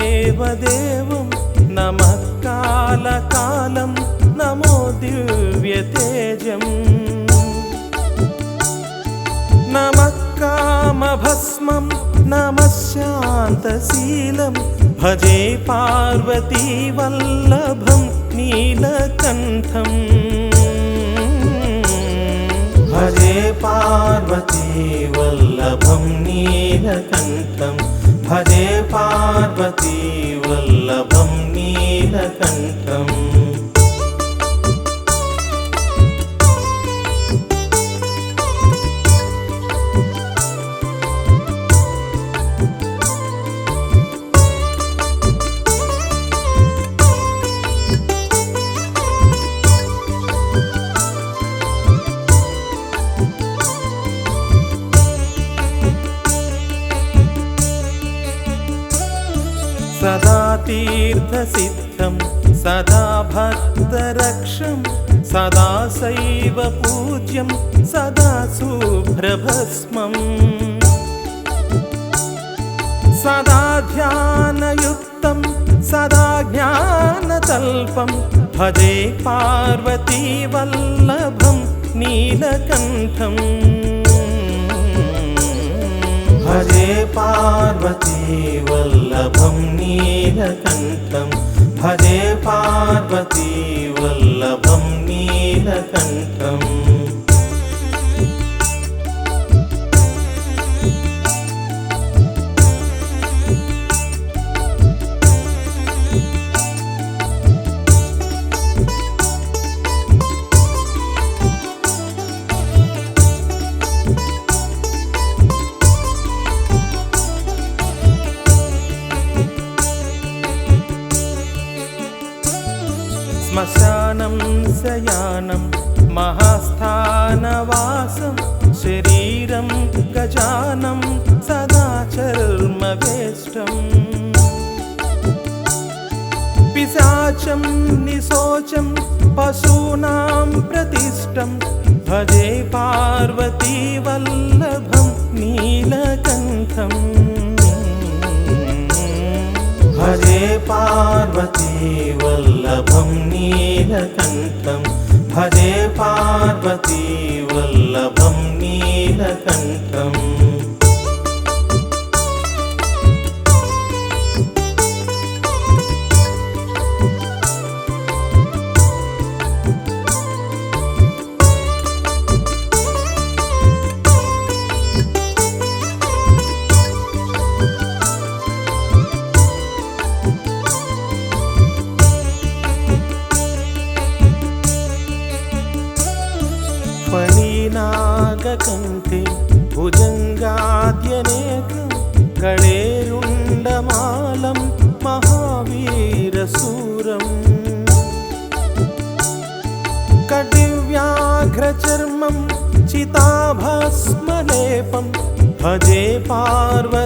देवदेवं नमः कालकालं नमो दिव्यतेजम् नमः कामभस्मं नमः शान्तशीलं भजे पार्वतीवल्लभं नीलकण्ठम् भजे पार्वतीवल्लभं नीलकण्ठं भजे पार्वतीवल्लभं नीलकण्ठम् सदा तीर्थसिद्धं सदा भक्तरक्षं सदा शैव पूज्यं सदा शुभ्रभस्मम् सदा ध्यानयुक्तं सदा ज्ञानतल्पं भजे पार्वतीवल्लभं नीलकण्ठम् भजे पार्वतीवल्लभं नीलकण्ठं भजे पार्वतीवल्लभं नीलकण्ठम् श्मशानं शयानं महास्थानवासं शरीरं गजानं सदा चर्मवेष्टम् पिशाचं निशोचं पशूनां प्रतिष्ठं भजे पार्वतीवल्लभं नीलकण्ठम् भजे पार्वतीवल्लभं नीलकण्ठं भजे पार्वतीवल्लभं नीलकण्ठम् फणिनागकण्ठे भुजङ्गाद्यनेकं गणेरुण्डमालं महावीरशूरम् कटिव्याघ्रचर्मं चिताभस्मलेपं भजे पार्वतीवल्लभं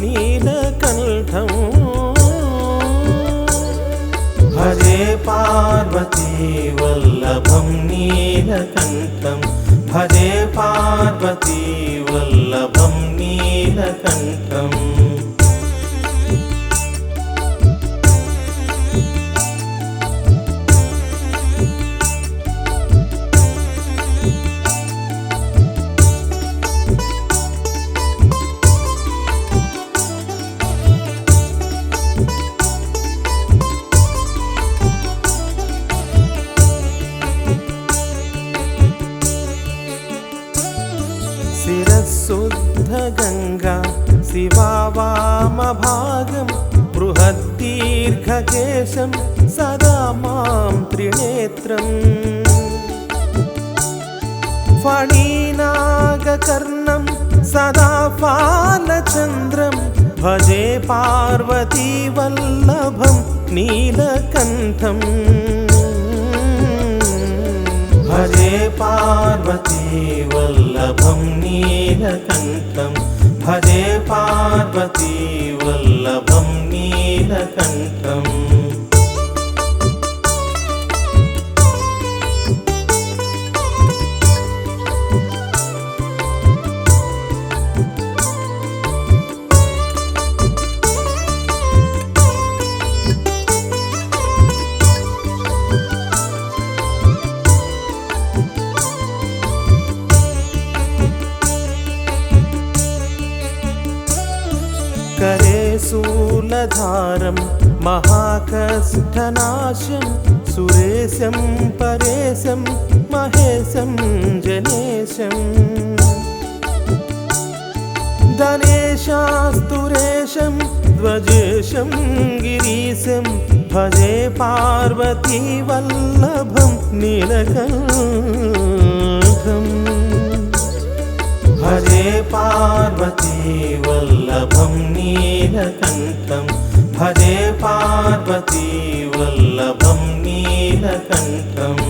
नीलकण्ठम् भजे पार्वतीवल्लभं नीलकण्ठं भजे पार्वतीवल्लभं नीलकण्ठम् शिरःशुद्धगङ्गा शिवा वामभागं बृहद्दीर्घकेशं सदा मां त्रिनेत्रम् फणिनागकर्णं सदा फालचन्द्रं भजे पार्वतीवल्लभं नीलकण्ठम् भजे पार्वतीवल्लभं नीलकण्ठं भजे पार्वतीवल्लभं नीलकण्ठम् महाकष्टनाशं सुरेशं परेशं महेशं जनेशं धनेशास्तुरेशं ध्वजेशं गिरीशं भजे पार्वती वल्लभं नीलकण्ठम् भजे पार्वती वल्लभं नीलकण्ठं भजे पार्वती वल्लभं नीलकण्ठम्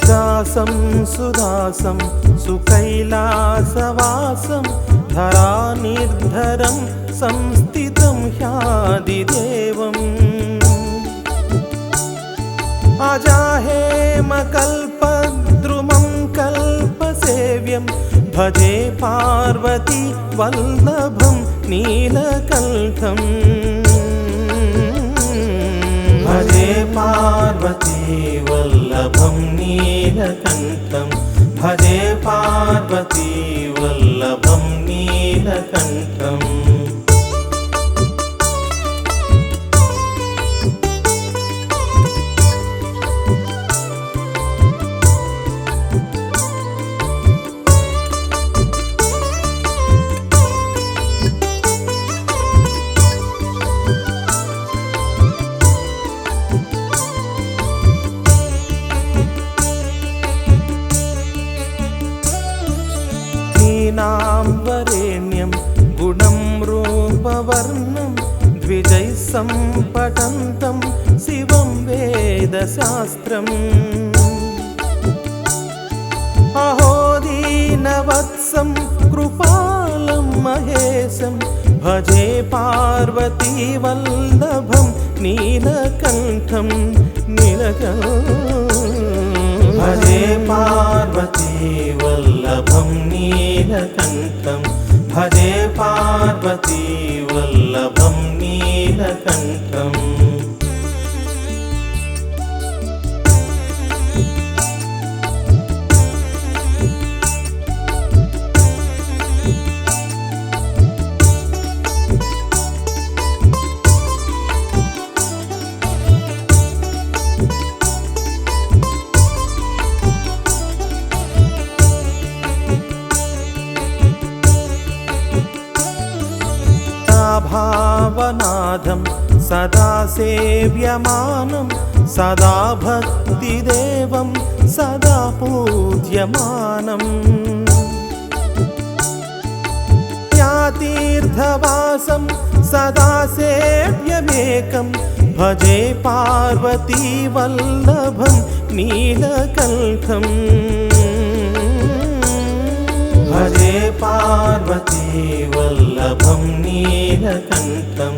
दासं सुदासं सुकैलासवासं धरानिर्धरं संस्थितं ह्यादिदेवम् अजाहेमकल्पद्रुमं कल्पसेव्यं भजे पार्वती वल्लभं नीलकण्ठम् भजे पार्वती वल्लभं नीलकण्ठं भजे पार्वती वल्लभं नीलकण्ठम् वरेण्यं गुणं रूपवर्णं द्विजैः सम्पठन्तं शिवं वेदशास्त्रम् अहो दीनवत्सं कृपालं महेशं भजे पार्वती वल्लभं नीलकण्ठं भजे पार्वती वल्लभं नीलकण्ठं भजे पार्वती वल्लभं नीलकण्ठम् भावनाथं सदा सेव्यमानं सदा भक्तिदेवं सदा पूज्यमानम् तीर्थवासं सदा सेव्यमेकं भजे पार्वती वल्लभं नीलकण्ठम् भजे पार्वती वल्लभं नीलकण्ठं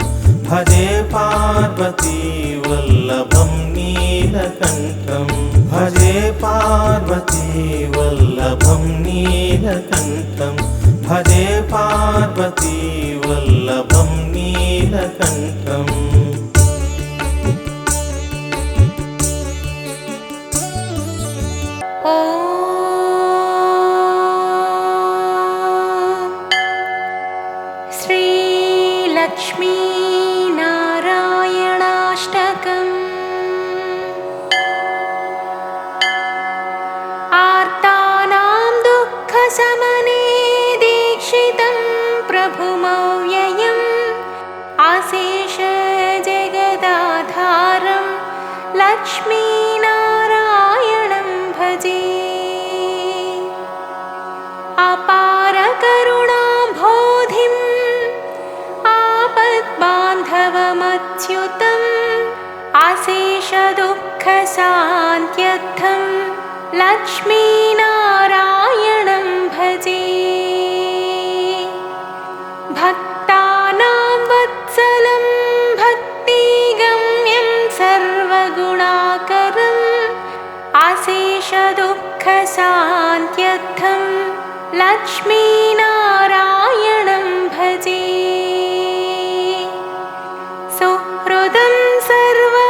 भजे पार्वती वल्लभं नीलकण्ठं भजे पार्वती वल्लभं नीलकण्ठं भजे पार्वती वल्लभं नीलकण्ठम् श्रीलक्ष्मीनारायणाष्टकम् आर्तानां दुःखशमने दीक्षितं प्रभुमव्ययम् आशेषजगदाधारं लक्ष्मीनारायणं भजे। अपारकरुणाम्भोधिम् आपद्बान्धवमच्युतम् अशेषदुःखशान्त्यर्थं लक्ष्मीनारायणं भजे। भक्तानां वत्सलं भक्तिगम्यं सर्वगुणाकरम् आशेषदुःखसान्त्यर्थं लक्ष्मीनारायणं भजे। सुहृदं सर्वभूतानां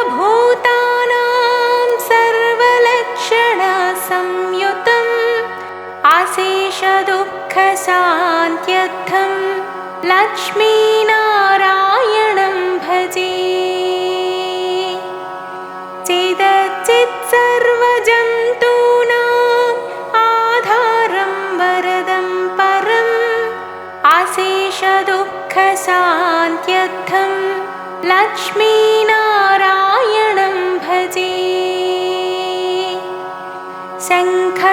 सर्वलक्षणसंयुतम् आशेषदुःखसान्त्यर्थं लक्ष्मीनारायणं भजे। सर्वजन्तूनाम् आधारं वरदं परम् आशेषदुःखसान्त्यर्थं लक्ष्मीनारायणं भजे। शङ्खचक्रधरं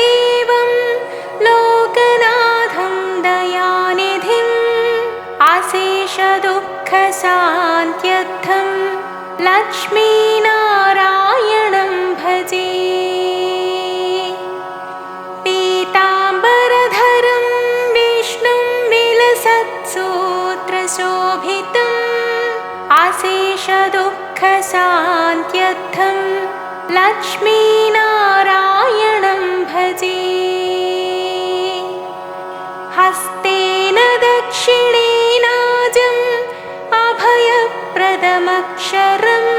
देवं लोकनाथं दयानिधिम् आशेषदुःखसान्त्यर्थं लक्ष्मीनारायणं भजे। पीताम्बरधरं विष्णुं विलसत्सूत्रशोभितम् आशेषदुःखसान्त्यर्थं लक्ष्मीनारायणं भजे। हस्तेन दक्षिणेनाजम् अभयप्रदमक्षरम्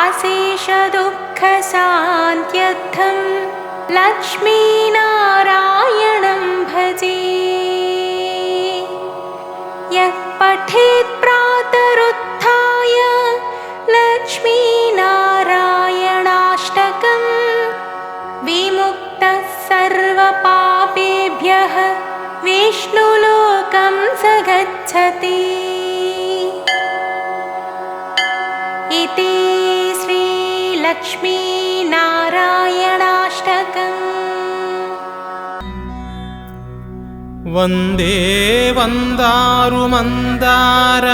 आशेषदुःखसान्त्यर्थं लक्ष्मीनारायणं भजे। यः पठेत् प्रातरुत्थाय लक्ष्मीनारायणाष्टकम् विमुक्तः सर्वपापेभ्यः विष्णुलोकं स गच्छति। इति श्रीलक्ष्मीनारायणाष्टकम्। वन्दे वन्दारुमन्दार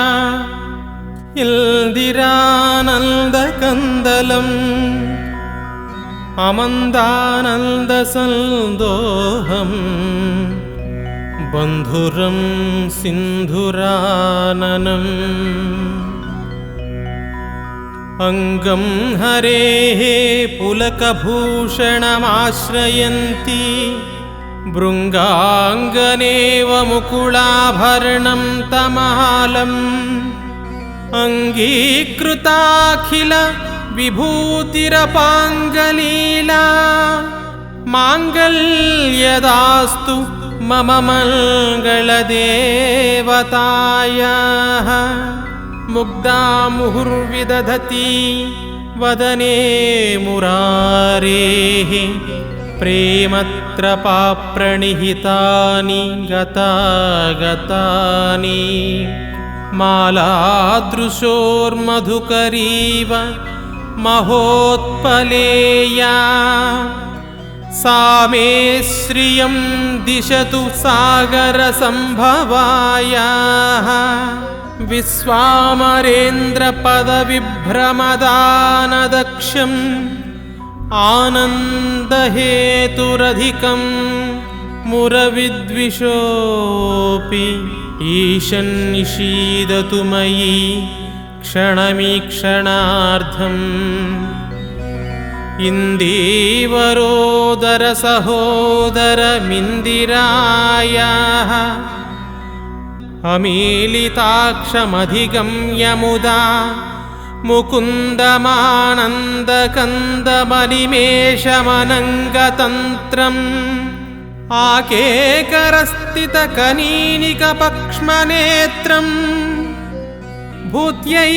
इल्दिरानन्दकन्दलम् अमन्दानन्दसन्दोहम् बन्धुरं सिन्धुराननम्। अङ्गं हरेः पुलकभूषणमाश्रयन्ती भृङ्गाङ्गनेव मुकुलाभरणं तमालम् अङ्गीकृताखिल विभूतिरपाङ्गलीला माङ्गल्यदास्तु मम मङ्गलदेवतायाः। मुग्धा मुहुर्विदधति वदने मुरारेः प्रेमत्रपाप्रणिहितानि गतागतानि। मालादृशोर्मधुकरीव महोत्पलेया सा मे श्रियं दिशतु सागरसम्भवायाः। विश्वामरेन्द्रपदविभ्रमदानदक्षम् आनन्दहेतुरधिकं मुरविद्विषोऽपि ईशन्निषीदतु मयि क्षणमीक्षणार्धम्। इन्दीवरोदरसहोदरमिन्दिरायाः अमीलिताक्षमधिगम्य मुदा मुकुन्दमानन्दकन्दमनिमेषमनङ्गतन्त्रम् आकेकरस्थितकनीनिकपक्ष्मनेत्रम् भूत्यै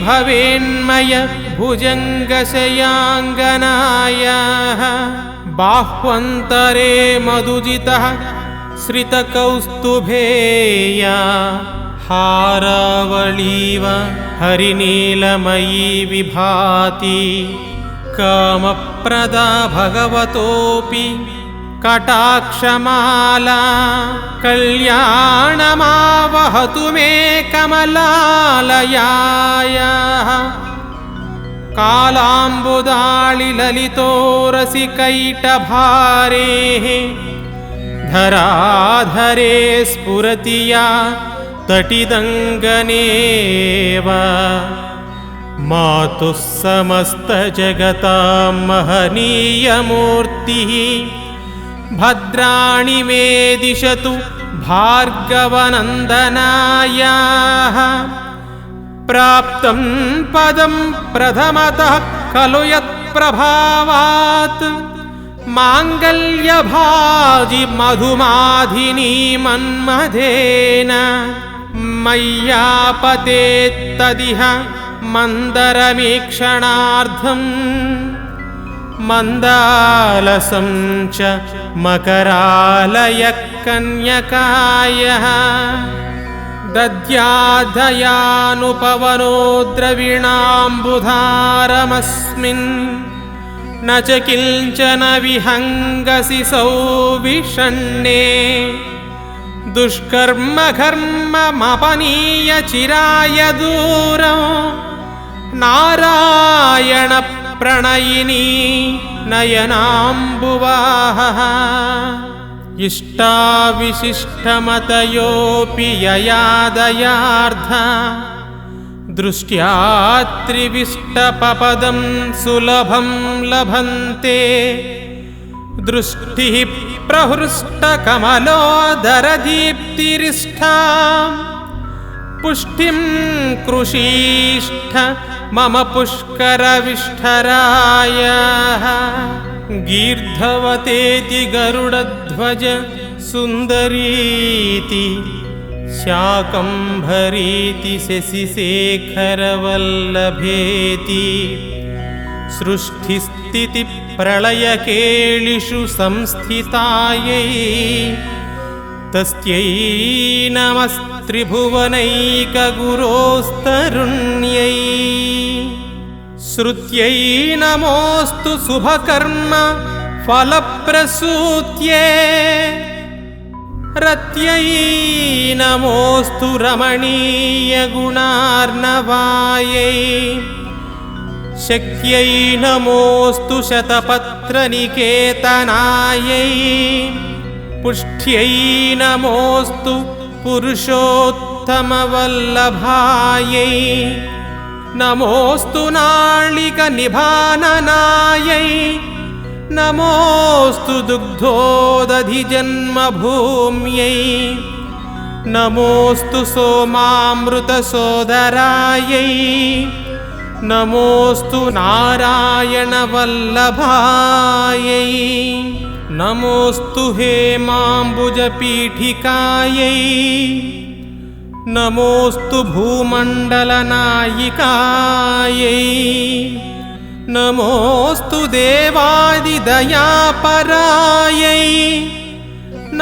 भवेन्मय भुजङ्गशयाङ्गनायाः। बाह्वन्तरे मधुजितः श्रितकौस्तुभेया हारावळीव हरिनीलमयी विभाति। कामप्रदा भगवतोऽपि कटाक्षमाला कल्याणमावहतु मे कमलालयायाः। कालाम्बुदाळिललितोरसिकैटभारेः धराधरे स्फुरति या तटिदङ्गनेव। मातुः समस्तजगतां महनीयमूर्तिः भद्राणि मे दिशतु भार्गवनन्दनायाः प्राप्तं पदं प्रथमतः खलु यत्प्रभावात् माङ्गल्यभाजि मधुमाधिनी मन्मथेन मय्यापतेत्तदिह मन्दरमीक्षणार्थम् मन्दालसं च मकरालयः कन्यकायः दद्यादयानुपवनो द्रविणाम्बुधारमस्मिन् न च किञ्चन विहङ्गसि सौविषण्णे दुष्कर्मघर्ममपनीय चिराय दूरं नारायणप्रणयिनी नयनाम्बुवाहः इष्टाविशिष्टमतयोऽपि ययादयार्था दृष्ट्या त्रिविष्टपपदं सुलभं लभन्ते दृष्टिः प्रहृष्टकमलोदरदीप्तिरिष्ठां पुष्टिं कृषीष्ठ मम पुष्करविष्ठरायः गीर्धवतेति गरुडध्वज सुन्दरीति शाकम्भरीति शशिशेखरवल्लभेति सृष्टिस्थितिप्रलयकेलिषु संस्थितायै तस्यै नमस्त्रिभुवनैकगुरोस्तरुण्यै श्रुत्यै नमोऽस्तु शुभकर्म फलप्रसूत्यै रत्यै नमोऽस्तु रमणीयगुणार्णवायै शक्यै नमोऽस्तु शतपत्रनिकेतनायै पुष्ट्यै नमोऽस्तु पुरुषोत्तमवल्लभायै नमोऽस्तु नाळिकनिभाननायै नमोऽस्तु दुग्धोदधिजन्मभूम्यै नमोऽस्तु सोमामृतसोदरायै नमोऽस्तु नारायणवल्लभायै नमोऽस्तु हेमाम्बुजपीठिकायै नमोऽस्तु भूमण्डलनायिकायै नमोऽस्तु देवादिदयापरायै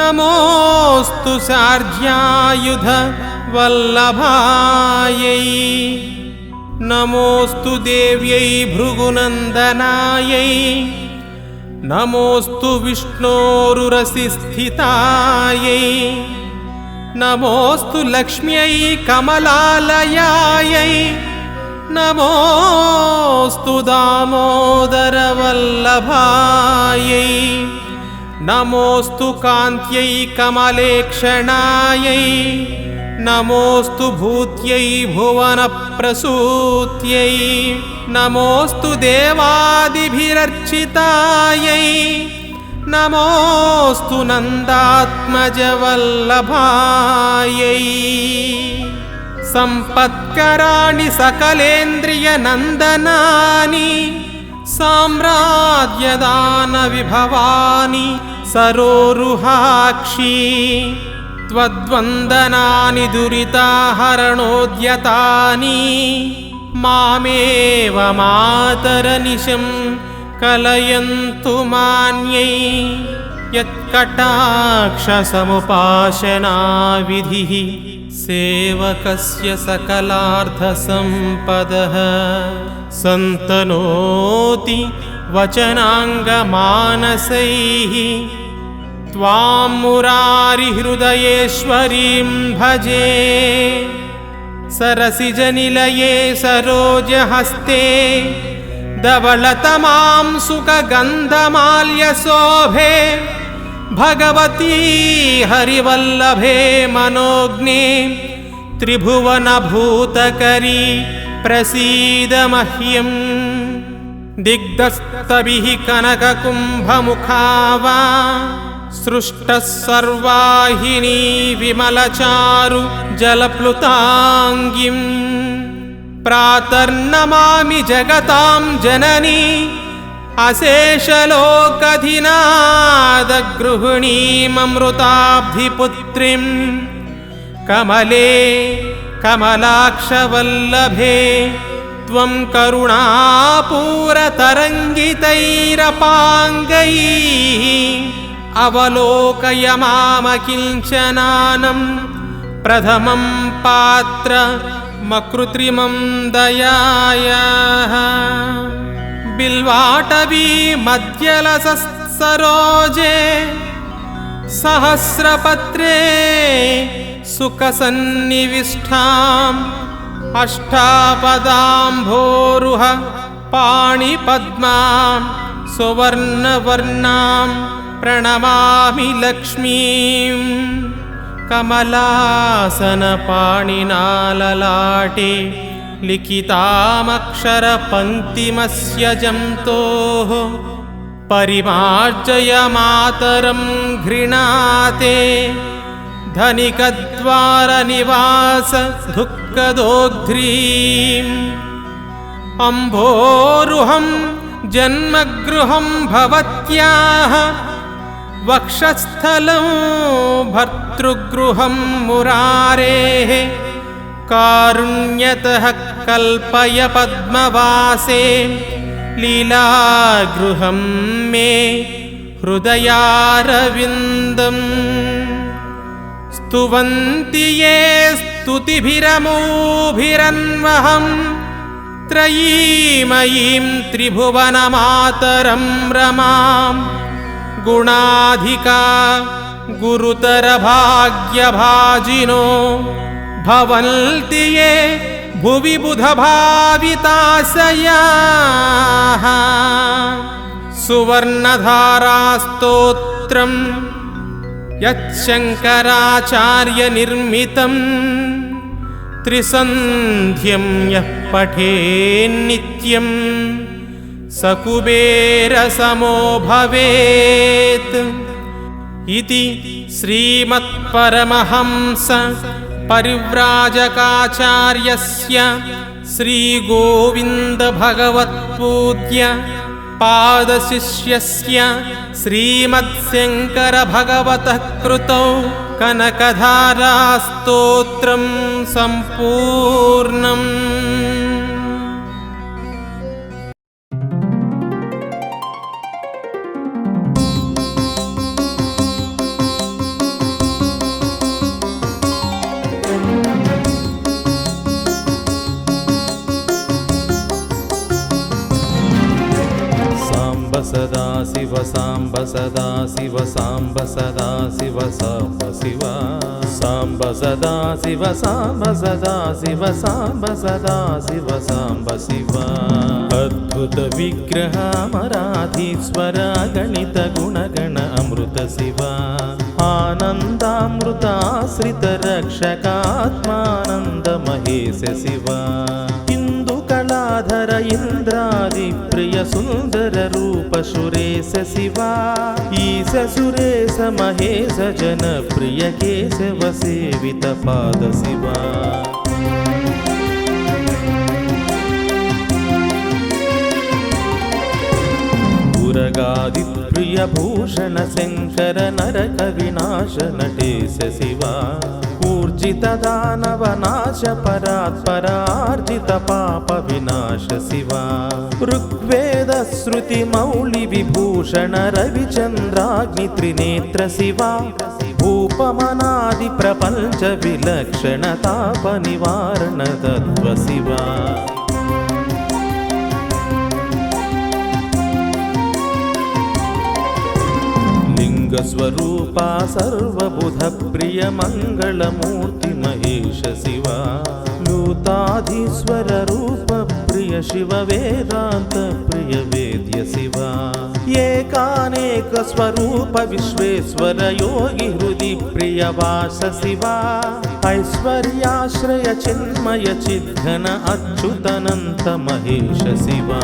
नमोऽस्तु सार्ध्यायुधवल्लभायै नमोऽस्तु देव्यै भृगुनन्दनायै नमोऽस्तु विष्णोरुरसिस्थितायै नमोऽस्तु लक्ष्म्यै कमलालयायै नमोऽस्तु दामोदरवल्लभायै नमोऽस्तु कान्त्यै कमलेक्षणायै नमोऽस्तु भूत्यै भुवनप्रसूत्यै नमोऽस्तु देवादिभिरर्चितायै नमोऽस्तु नन्दात्मजवल्लभायै सम्पत्कराणि सकलेन्द्रियनन्दनानि साम्राज्यदानविभवानि सरोरुहाक्षी त्वद्वन्दनानि दुरिताहरणोद्यतानि मामेव मातरनिशं कलयन्तु मान्यै यत्कटाक्षसमुपासनाविधिः सेवकस्य सकलार्थसम्पदः सन्तनोति वचनाङ्गमानसैः त्वां मुरारिहृदयेश्वरीं भजे सरसिजनिलये सरोजहस्ते धवलतमां सुखगन्धमाल्यशोभे भगवती हरिवल्लभे मनोज्ञे त्रिभुवनभूतकरी प्रसीद मह्यम् दिग्धस्तभिः कनककुम्भमुखावा सृष्टः सर्वाहिनी विमलचारु जलप्लुताङ्गिम् प्रातर्नमामि जगतां जननी अशेषलोकधिनादगृहिणीममृताब्धिपुत्रीं कमले कमलाक्षवल्लभे त्वं करुणापूरतरङ्गितैरपाङ्गैः अवलोकय मामकिञ्चनानं प्रथमं पात्रमकृत्रिमं दयायाः बिल्वाटवी मध्यलसरोजे सहस्रपत्रे सुखसन्निविष्टाम् अष्टापदाम्भोरुह पाणिपद्मां सुवर्णवर्णां प्रणमामि लक्ष्मीं कमलासनपाणिनाललाटे लिखितामक्षरपङ्क्तिमस्य जन्तोः परिमार्जय मातरं घृणाते धनिकद्वारनिवास दुःखदोग्ध्रीम् अम्भोरुहं जन्मगृहं भवत्याः वक्षस्थलं भर्तृगृहं मुरारेः कारुण्यतः कल्पय पद्मवासे लीलागृहं मे हृदयारविन्दम् स्तुवन्ति ये स्तुतिभिरमूभिरन्वहं त्रयीमयीं त्रिभुवनमातरं रमां गुणाधिका गुरुतरभाग्यभाजिनो भवन्ति ये भुवि बुधभाविताशयाः सुवर्णधारास्तोत्रम् यच्छङ्कराचार्यनिर्मितं त्रिसन्ध्यं यः पठेन्नित्यं स कुबेरसमो भवेत् इति श्रीमत्परमहंस परिव्राजकाचार्यस्य श्रीगोविन्दभगवत्पूज्य पादशिष्यस्य श्रीमत्शङ्करभगवतः कृतौ कनकधारास्तोत्रं सम्पूर्णम्। सदा शिव साम्ब सदा शिव साम्ब सदा शिव साम्ब शिव साम्ब सदा शिव साम्ब सदा शिव साम्ब सदा शिव साम्ब शिव अद्भुत विग्रह अमराधीश्वर गणित गुणगण अमृत शिव आनन्दामृताश्रित रक्षकात्मानन्द महेश शिव कलाधर इंद्रादि प्रिय सुंदर रूप सुरेश शिवा ईश सुरेश महेश जन प्रिय केशव सेवित पाद शिवा उरगादि प्रिय भूषण शंकर नरक विनाश नटेश शिवा ऊर्जित दानव नाश परात्परार्जित पाप विनाश शिवा ऋग्वेद श्रुति मौलि विभूषण रविचंद्राग्नि त्रिनेत्र शिवा भूपमनादि प्रपंच विलक्षण ताप निवारण तत्व शिवा स्वरूपा सर्वबुध प्रिय मंगलमूर्ति महेश शिवा लूताधीश्वर रूप प्रिय शिव वेदांत प्रिय वेद्य शिवा एकानेक स्वरूप विश्वेश्वर योगी हृदि प्रिय वास शिवा ऐश्वर्याश्रय चिन्मय चिद्घन अच्युतनन्त महेश शिवा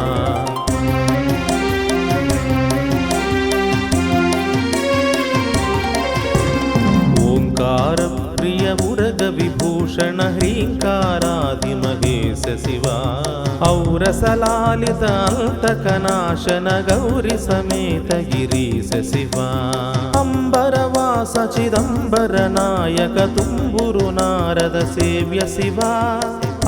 ओंकार प्रिय उरग विभूषण ह्रींकारादि महेश शिवा औरसलालित अल्तकनाशन गौरी समेत गिरीश शिवा अंबरवास चिदंबर नायक तुम्बुरु नारद सेव्य शिवा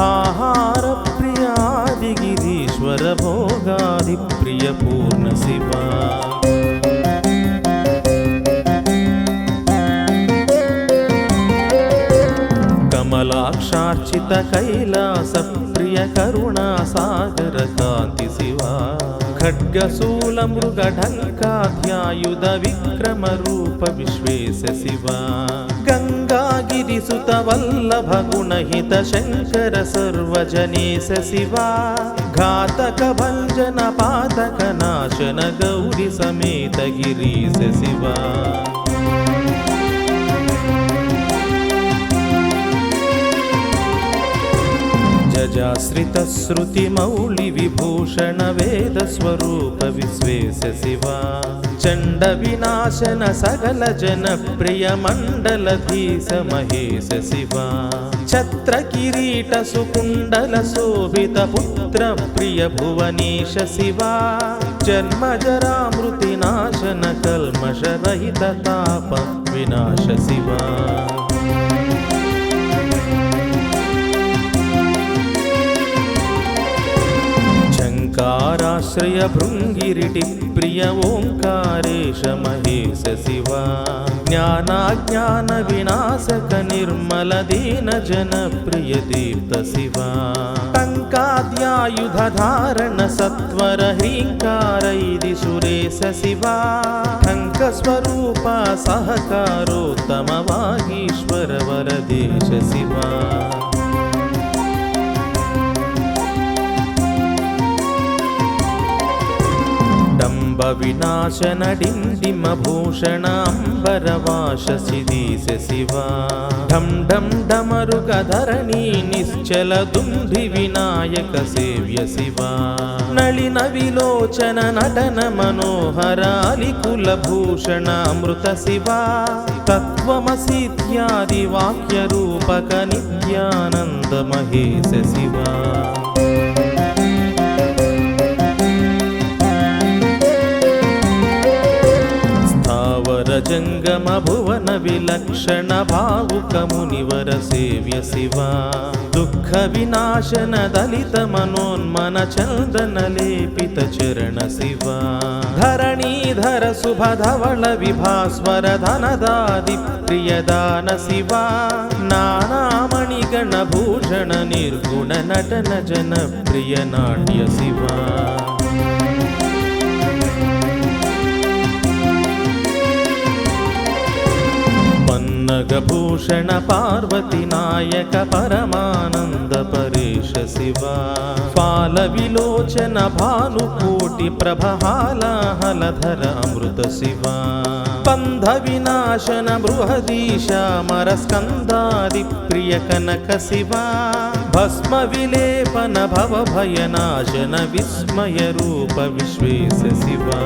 आहार प्रियादि गिरीश्वर भोगादि प्रिय पूर्ण शिवा कमलाक्षार्चित कैलास प्रिय करुणा सागर कांति शिवा खड्गशूल मृगढंकाध्यायुध विक्रम रूप विश्वेश शिवा गंगागिरिसुत वल्लभ गुणहित शंकर सर्वजनेश शिवा घातक भंजन पातक नाशन गौरी समेत गिरीश शिवा जजाश्रित श्रुति मौलि विभूषण वेद स्वरूप विश्वेश शिवा चंड विनाशन सकल जन प्रिय मंडलधीश महेश शिवा छत्र किरीट सुकुंडल शोभित पुत्र प्रिय भुवनेश शिवा जन्म जरा मृति नाशन कल्मष रहित ताप विनाश शिवा ओंकाराश्रय भृंगिरिटि प्रिय ओंकारेश महेश शिवा ज्ञानाज्ञान विनाशक निर्मल दीन जन प्रिय दीप्त शिवा टंकाद्यायुध धारण सत्वर ह्रींकारैदि सुरेश शिवा टंक स्वरूप सहकारोत्तम वागीश्वर वरदेश शिवा डंब विनाशन डिंडिम भूषण अंबरवाश सिदीश शिवा ढम ढम डमरुग धरणी निश्चल दुंधि विनायक सेव्य शिवा नलिन विलोचन नटन मनोहर अलिकुल भूषण अमृत शिवा तत्वमसीत्यादि वाक्य रूपक नित्यानंद महेश शिवा जंगम भुवन विलक्षण भावुक मुनिवर सेव्य शिवा दुख विनाशन दलित मनोन्मन चंदन लेपित चरण शिवा धरणीधर शुभ धवल विभास्वर धनदादि प्रिय दान शिवा नाना मणिगण भूषण निर्गुण नटन जन प्रिय नाट्य शिवा नगभूषण पार्वती नायक परमानंद परेश शिवा फाल विलोचन भानुकोटि प्रभहालाहलधर अमृत शिवा बंध विनाशन बृहदीशा मरस्कंदादि प्रिय कनक शिवा भस्म विलेपन भव भयनाशन विस्मय रूप विश्वेश शिवा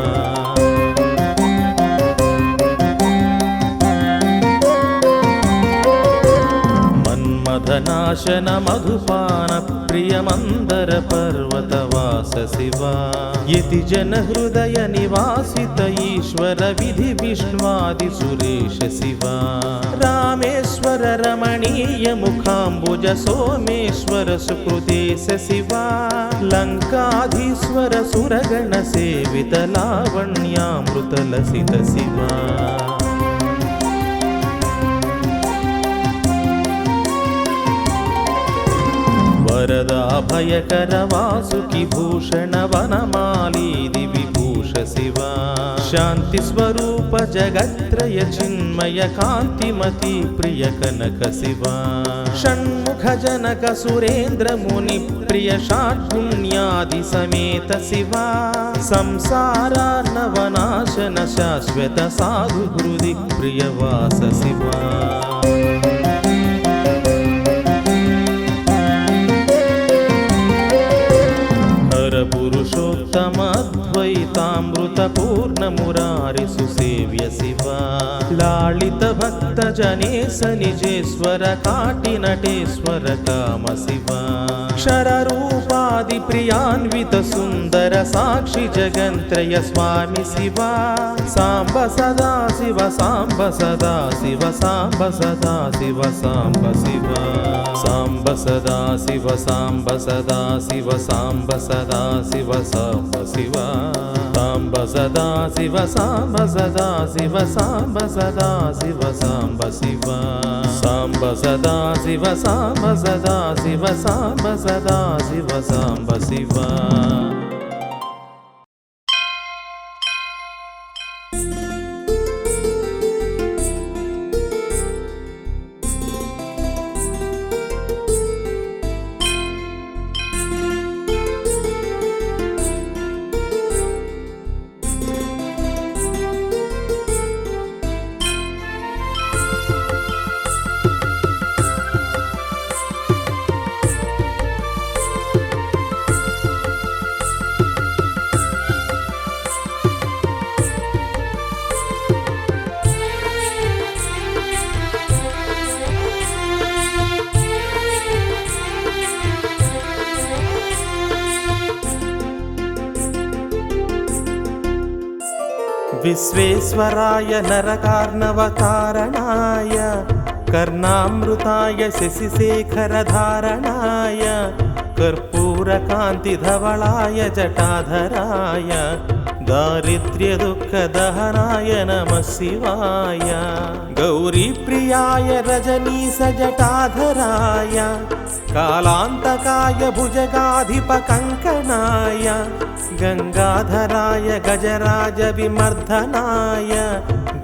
मदनाशन मधुपान प्रिय मंदर पर्वतवास शिवा यति जन हृदय निवासित ईश्वर विधि विष्णुवादि सुरेश शिवा रामेश्वर रमणीय मुखाम्बुज सोमेश्वर सुकृतेश शिवा लंकाधीश्वर सुरगण सेवित लावण्यामृत लसित शिवा वरदा भयकर वासुकी भूषण वनमाली दिविभूष शिवा शांति स्वरूप जगत्रय चिन्मय कांतिमती प्रिय कनक शिवा षण्मुख जनक सुरेंद्र मुनि प्रिय षाट्पुण्यादि समेत शिवा संसारार्णवनाशन शाश्वत साधु हृदि प्रिय वास शिवा शुद्धमद्वैतामृतपूर्णमुरारि सुसेव्य शिवा लालित भक्तजनेश निजेश्वर काटिनटेश्वर काम शिवा क्षररूपादि प्रियान्वित सुन्दर साक्षि जगन्त्रय स्वामी शिवा साम्ब सदा शिव साम्ब सदा शिव साम्ब सदा शिव साम्ब शिवा साम्ब सदा शिव साम्ब सदा शिव साम्ब सदा शिव साम्ब शिवा साम्ब सदा शिव साम्ब सदा शिव साम्ब सदा शिव साम्ब शिवा साम्ब सदा शिव साम्ब सदा शिव साम्ब सदा शिव साम्ब शिवा विश्वेश्वराय नरकार्णवकारणाय कर्णामृताय शशिशेखरधारणाय कर्पूरकान्तिधवलाय जटाधराय दारिद्र्यदुःखदहनाय नमः शिवाय गौरीप्रियाय रजनीशजटाधराय कालान्तकाय भुजगाधिपकङ्कणाय गङ्गाधराय गजराजविमर्दनाय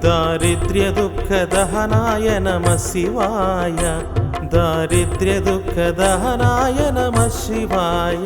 दारिद्र्यदुःखदहनाय नमः शिवाय दारिद्र्यदुःखदहनाय नमः शिवाय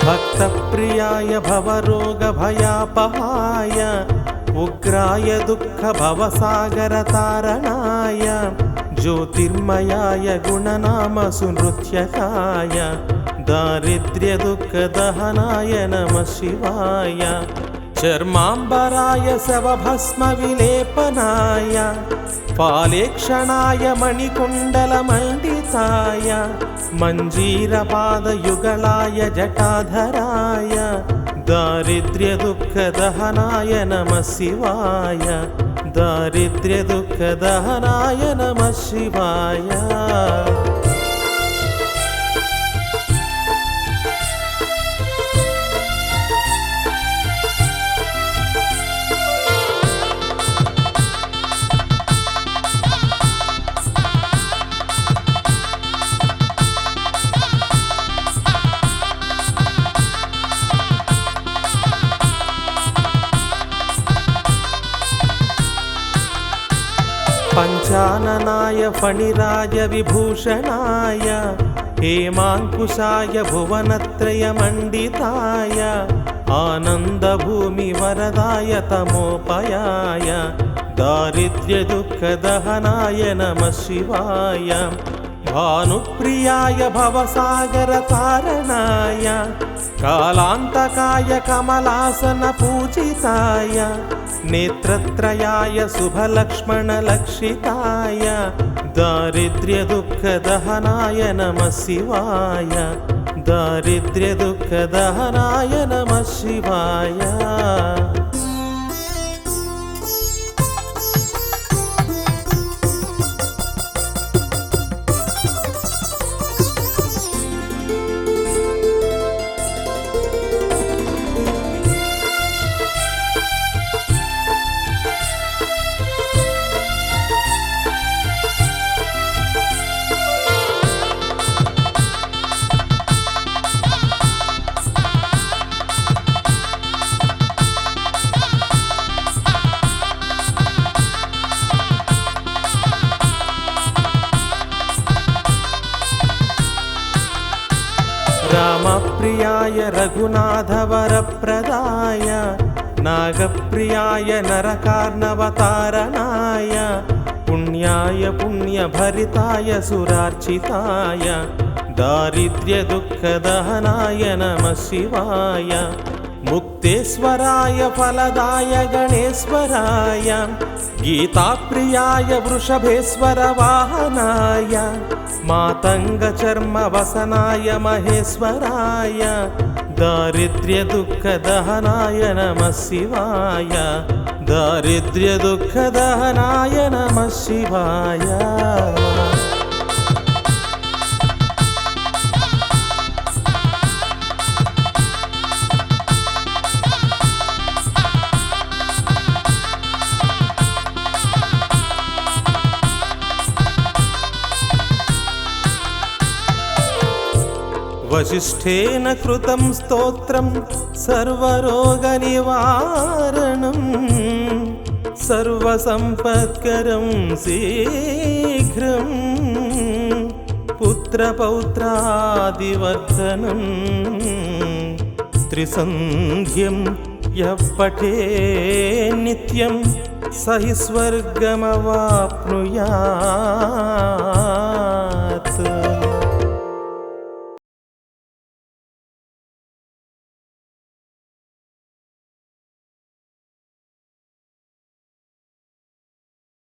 भक्तप्रियाय भवरोगभयापहाय उग्राय दुःखभवसागरतारणाय ज्योतिर्मयाय गुणनामसुनृत्यकाय दारिद्र्यदुःखदहनाय नमः शिवाय चर्माम्बराय शवभस्मविलेपनाय फालेक्षणाय मणिकुण्डलमण्डिताय मञ्जीरपादयुगलाय जटाधराय दारिद्र्यदुःखदहनाय नमः शिवाय दारिद्र्यदुःखदहनाय नमः शिवाय पञ्चाननाय फणिराय विभूषणाय हेमाङ्कुशाय भुवनत्रयमण्डिताय आनन्दभूमिवरदाय तमोपयाय दारिद्र्यदुःखदहनाय नमः शिवाय भानुप्रियाय भवसागरतारणाय कालान्तकाय कमलासनपूजिताय नेत्रत्रयाय शुभलक्ष्मणलक्षिताय दारिद्र्यदुःखदहनाय नमः शिवाय दारिद्र्यदुःखदहनाय नमः शिवाय रामप्रियाय रघुनाथवरप्रदाय नागप्रियाय नरकार्णवतारणाय पुण्याय पुण्यभरिताय सुरार्चिताय दारिद्र्यदुःखदहनाय नमः शिवाय मुक्तेश्वराय फलदाय गणेश्वराय गीताप्रियाय वृषभेश्वर वाहनाय मातङ्गचर्मवसनाय महेश्वराय दारिद्र्यदुःखदहनाय नमः शिवाय दारिद्र्यदुःखदहनाय नमः शिवाय वसिष्ठेन कृतं स्तोत्रं सर्वरोगनिवारणं सर्वसम्पत्करं शीघ्रं पुत्रपौत्रादिवर्धनं त्रिसन्ध्यं यः पठे नित्यं स हि स्वर्गमवाप्नुयात्